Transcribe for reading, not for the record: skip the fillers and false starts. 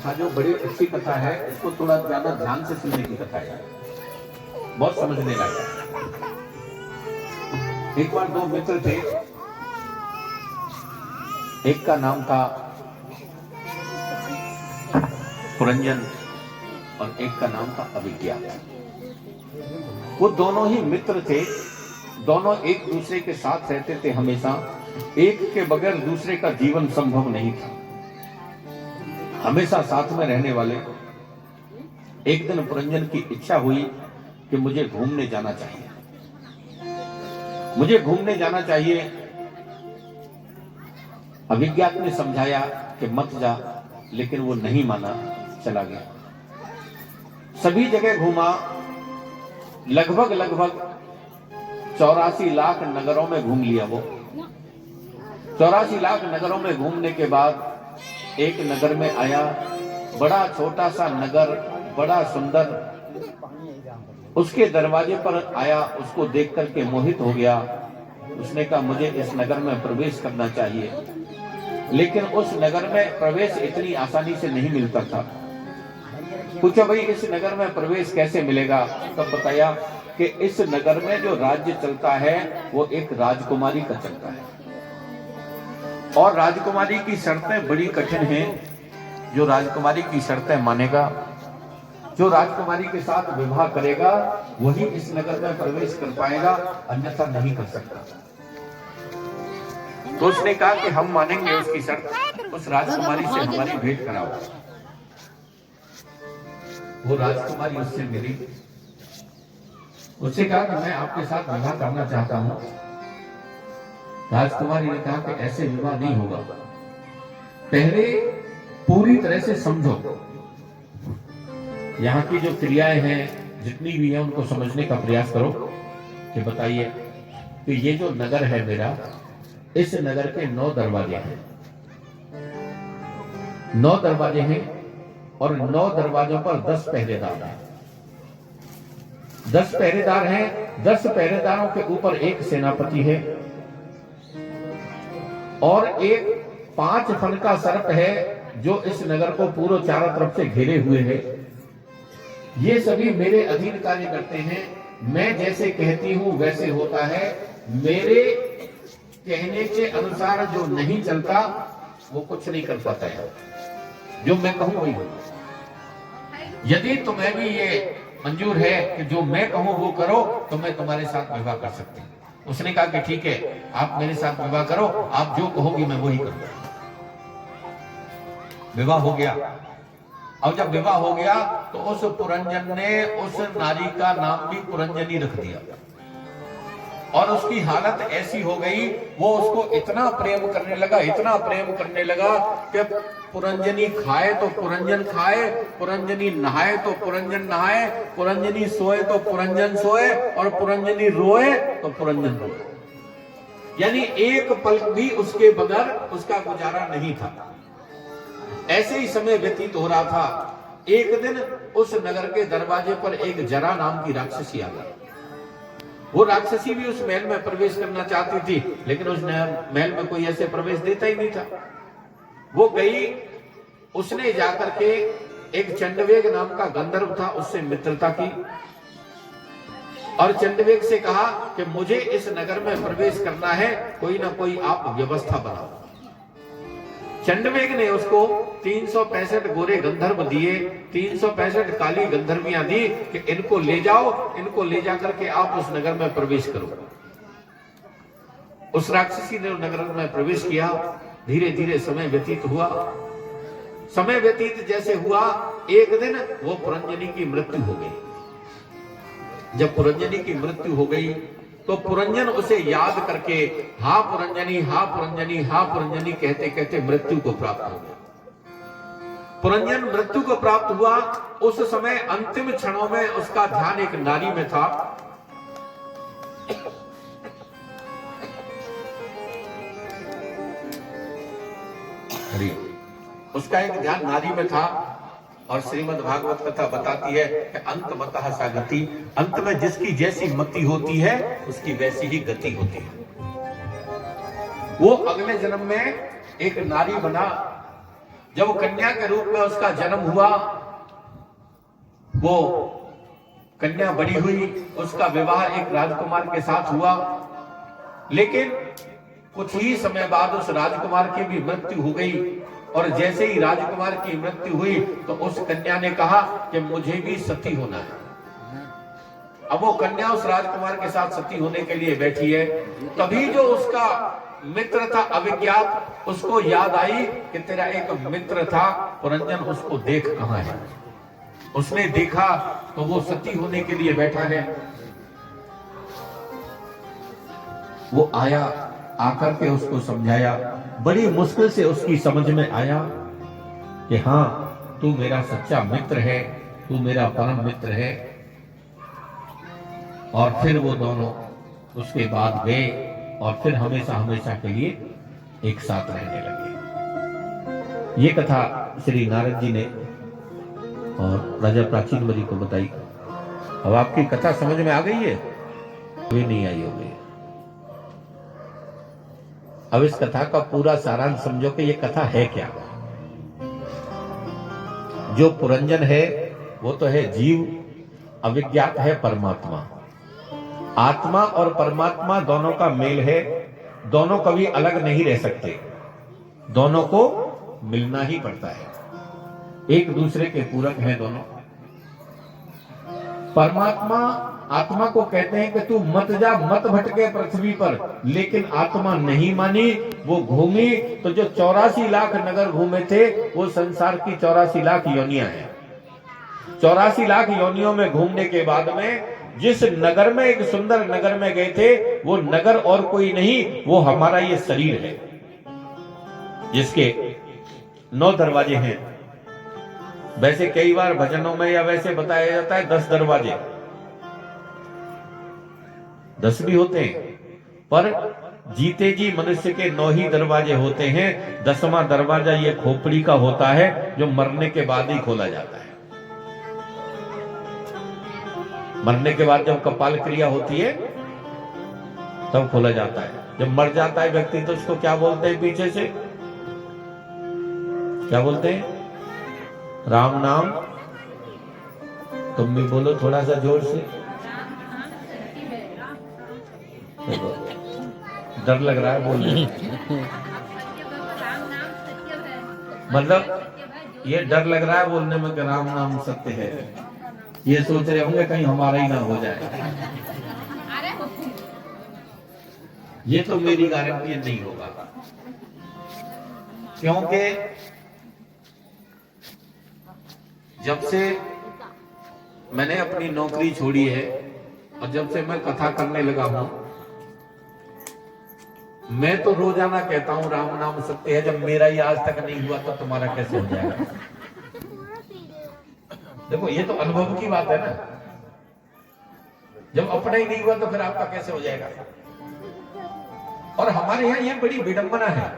कथा जो बड़ी अच्छी कथा है, इसको थोड़ा ज्यादा ध्यान से सुनने की कथा है, बहुत समझने लायक। एक बार दो मित्र थे, एक का नाम था पुरंजन और एक का नाम था अभिज्ञा। वो दोनों ही मित्र थे, दोनों एक दूसरे के साथ रहते थे हमेशा। एक के बगैर दूसरे का जीवन संभव नहीं था, हमेशा साथ में रहने वाले। एक दिन पुरंजन की इच्छा हुई कि मुझे घूमने जाना चाहिए, मुझे घूमने जाना चाहिए। अभिज्ञात ने समझाया कि मत जा, लेकिन वो नहीं माना, चला गया। सभी जगह घूमा, लगभग 84 लाख नगरों में घूम लिया वो। 84 लाख नगरों में घूमने के बाद एक नगर में आया, बड़ा छोटा सा नगर, बड़ा सुंदर। उसके दरवाजे पर आया, उसको देख करके मोहित हो गया। उसने कहा मुझे इस नगर में प्रवेश करना चाहिए, लेकिन उस नगर में प्रवेश इतनी आसानी से नहीं मिलता था। पूछा भाई इस नगर में प्रवेश कैसे मिलेगा? तब बताया कि इस नगर में जो राज्य चलता है वो एक राजकुमारी का चलता है, और राजकुमारी की शर्तें बड़ी कठिन हैं। जो राजकुमारी की शर्तें मानेगा, जो राजकुमारी के साथ विवाह करेगा, वही इस नगर में प्रवेश कर पाएगा, अन्यथा नहीं कर सकता। तो उसने कहा कि हम मानेंगे उसकी शर्त, उस राजकुमारी से हमारी भेंट कराओ। वो राजकुमारी उससे मिली, उससे कहा कि मैं आपके साथ विवाह करना चाहता हूं। राजकुमारी ने कहा कि ऐसे विवाह नहीं होगा, पहले पूरी तरह से समझो, यहाँ की जो क्रियाएं हैं जितनी भी हैं उनको समझने का प्रयास करो। कि बताइए कि ये जो नगर है मेरा, इस नगर के 9 दरवाजे हैं, 9 दरवाजे हैं, और 9 दरवाजों पर 10 पहरेदार हैं। 10 पहरेदार हैं, 10 पहरेदारों के ऊपर एक सेनापति है, और एक 5 फन का सर्प है जो इस नगर को पूरे चारों तरफ से घेरे हुए है। ये सभी मेरे अधीन कार्य करते हैं, मैं जैसे कहती हूं वैसे होता है, मेरे कहने के अनुसार जो नहीं चलता वो कुछ नहीं कर पाता है, जो मैं कहूं वही होता। यदि तुम्हें भी ये मंजूर है कि जो मैं कहूं वो करो, तो मैं तुम्हारे साथ विवाह कर सकती हूं। उसने कहा कि ठीक है, आप मेरे साथ विवाह करो, आप जो कहोगी मैं वही करूंगा। विवाह हो गया। अब जब विवाह हो गया तो उस पुरंजन ने उस नारी का नाम भी पुरंजनी रख दिया, और उसकी हालत ऐसी हो गई, वो उसको इतना प्रेम करने लगा, इतना प्रेम करने लगा कि पुरंजनी खाए तो पुरंजन खाए, पुरंजनी नहाए तो पुरंजन नहाए, पुरंजनी सोए तो पुरंजन सोए, और पुरंजनी रोए तो पुरंजन रोए। यानी एक पल भी उसके बगैर उसका गुजारा नहीं था। ऐसे ही समय व्यतीत हो रहा था। एक दिन उस नगर के दरवाजे पर एक जरा नाम की राक्षसी आ गई। वो राक्षसी भी उस महल में प्रवेश करना चाहती थी, लेकिन उस महल में कोई ऐसे प्रवेश देता ही नहीं था। वो गई, उसने जाकर के एक चंडवेग नाम का गंधर्व था, उससे मित्रता की, और चंडवेग से कहा कि मुझे इस नगर में प्रवेश करना है, कोई ना कोई आप व्यवस्था बनाओ। चंडवेग ने उसको 365 गोरे गंधर्व दिए, 365 काली गंधर्वियां दी कि इनको ले जाओ, इनको ले जाकर के आप उस नगर में प्रवेश करो। उस राक्षसी ने नगर में प्रवेश किया। धीरे धीरे समय व्यतीत हुआ। समय व्यतीत जैसे हुआ, एक दिन वो पुरंजनी की मृत्यु हो गई। जब पुरंजनी की मृत्यु हो गई तो पुरंजन उसे याद करके हा पुरंजनी, हा पुरंजनी, हा पुरंजनी कहते कहते मृत्यु को प्राप्त हो गया। पुरंजन मृत्यु को प्राप्त हुआ। उस समय अंतिम क्षणों में उसका ध्यान एक नारी में था। उसका एक ध्यान नारी में था, और श्रीमद् भागवत कथा बताती है कि अंत मतः सा गति, अंत में जिसकी जैसी मति होती है उसकी वैसी ही गति होती है। वो अगले जन्म में एक नारी बना, जब कन्या के रूप में उसका जन्म हुआ, वो कन्या बड़ी हुई, उसका विवाह एक राजकुमार के साथ हुआ। लेकिन कुछ ही समय बाद उस राजकुमार की भी मृत्यु हो गई, और जैसे ही राजकुमार की मृत्यु हुई तो उस कन्या ने कहा कि मुझे भी सती होना है। अब वो कन्या उस राजकुमार के साथ सती होने के लिए बैठी है, तभी जो उसका मित्र था अविज्ञात, उसको याद आई कि तेरा एक मित्र था पुरंजन, उसको देख कहां है। उसने देखा तो वो सती होने के लिए बैठा है। वो आया, आकर के उसको समझाया, बड़ी मुश्किल से उसकी समझ में आया कि हां, तू मेरा सच्चा मित्र है, तू मेरा परम मित्र है। और फिर वो दोनों उसके बाद गए और फिर हमेशा हमेशा के लिए एक साथ रहने लगे। ये कथा श्री नारद जी ने और राजा प्राचीन बलि को बताई। अब आपकी कथा समझ में आ गई है? वे नहीं आई हो गई। अब इस कथा का पूरा सारांश समझो कि ये कथा है क्या। जो पुरंजन है वो तो है जीव, अविज्ञात है परमात्मा। आत्मा और परमात्मा दोनों का मेल है, दोनों कभी अलग नहीं रह सकते, दोनों को मिलना ही पड़ता है, एक दूसरे के पूरक हैं दोनों। परमात्मा आत्मा को कहते हैं कि तू मत जा, मत भटके पृथ्वी पर, लेकिन आत्मा नहीं मानी, वो घूमी। तो जो 84 लाख नगर घूमे थे वो संसार की 84 लाख योनियां हैं। 84 लाख योनियों में घूमने के बाद में जिस नगर में, एक सुंदर नगर में गए थे, वो नगर और कोई नहीं, वो हमारा ये शरीर है, जिसके 9 दरवाजे हैं। वैसे कई बार भजनों में या वैसे बताया जाता है 10 दरवाजे, 10 भी होते हैं, पर जीते जी मनुष्य के 9 ही दरवाजे होते हैं। 10वां दरवाजा ये खोपड़ी का होता है, जो मरने के बाद ही खोला जाता है। मरने के बाद जब कपाल क्रिया होती है तब खोला जाता है। जब मर जाता है व्यक्ति तो उसको क्या बोलते हैं? पीछे से क्या बोलते हैं? राम नाम। तुम भी बोलो थोड़ा सा जोर से। डर लग रहा है बोलने। मतलब ये डर लग रहा है बोलने में कि राम नाम सत्य है। ये सोच रहे होंगे कहीं हमारा ही ना हो जाए। ये तो मेरी गारंटी नहीं होगा, क्योंकि जब से मैंने अपनी नौकरी छोड़ी है और जब से मैं कथा करने लगा हूं, मैं तो रोजाना कहता हूं राम नाम सत्य है। जब मेरा ही आज तक नहीं हुआ तो तुम्हारा कैसे हो जाएगा? देखो ये तो अनुभव की बात है ना। जब अपना ही नहीं हुआ तो फिर आपका कैसे हो जाएगा? और हमारे यहां ये बड़ी विडंबना है।